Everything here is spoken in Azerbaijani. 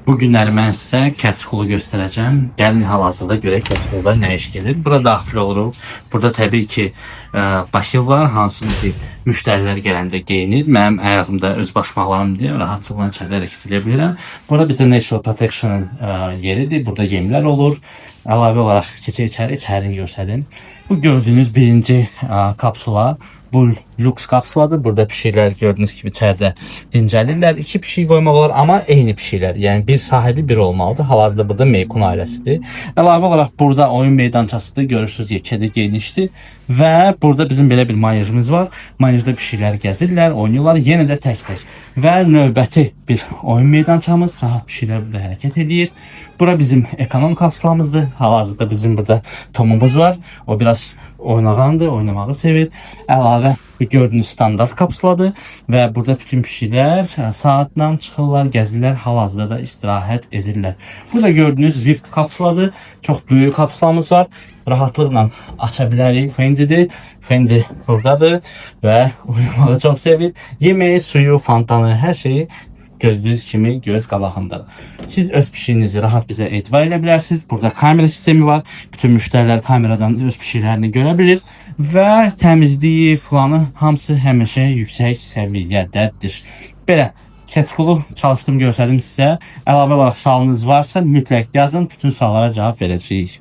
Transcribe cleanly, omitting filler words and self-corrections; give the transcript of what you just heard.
Bu günləri mən sizə Catchpool'u göstərəcəm. Gəlin hal-hazırda görək Catchpool'da nə iş gedir. Burada daxil oluruq. Burada təbii ki, bakil var, hansını ki, müştərilər gələndə geyinir. Mənim ayağımda öz başmaqlarım deyə rahatlıqla içəridə hərəkət edə bilirəm. Burada bizdə Natural Protection'ın yeridir. Burada yemlər olur. Əlavə olaraq keçək içərini göstərin. Bu gördüyünüz birinci kapsula. Bu lüks kapsuladır. Burada pişiklər gördüyünüz kimi içəridə dincəlirlər. 2 pişik qoymaq olar, amma eyni pişiklər. Yəni bir sahibi bir olmalıdır. Hal-hazırda burada Meykun ailəsidir. Əlavə olaraq burada oyun meydançasıdır. Görürsünüz, yekədə genişdir. Və burada bizim belə bir manejimiz var. Manejdə pişiklər gəzirlər, oynayırlar. Yenə də tək-tək. Və növbəti bir oyun meydançamız. Rahat pişiklər burada hərəkət edir. Bura bizim ekonom kapsulamızdır. Hal-hazırda bizim burada Tomumuz var. O biraz oynağandır, oynamağı sevir. Əlavə gördüyünüz standart kapsuladır və burada bütün pişiklər saatla çıxırlar, gəzirlər, hal-hazırda da istirahət edirlər. Burada gördüyünüz VIP kapsuladır. Çox böyük kapsulamız var. Rahatlıqla aça bilərik. Fendidir. Fendi buradadır və oynamağı çox sevir. Yeməyi, suyu, fontanı, hər şeyi gördüğünüz kimi göz qabağındadır. Siz öz pişiyinizi rahat bizə etibar edə bilərsiniz. Burada kamera sistemi var. Bütün müştərilər kameradan öz pişiklərini görə bilir və təmizliyi falanı hamısı həmişə yüksək səviyyədədir. Belə Catchpool'u çalışdım, göstərdim sizə. Əlavə olaraq sualınız varsa mütləq yazın. Bütün suallara cavab verəcəyik.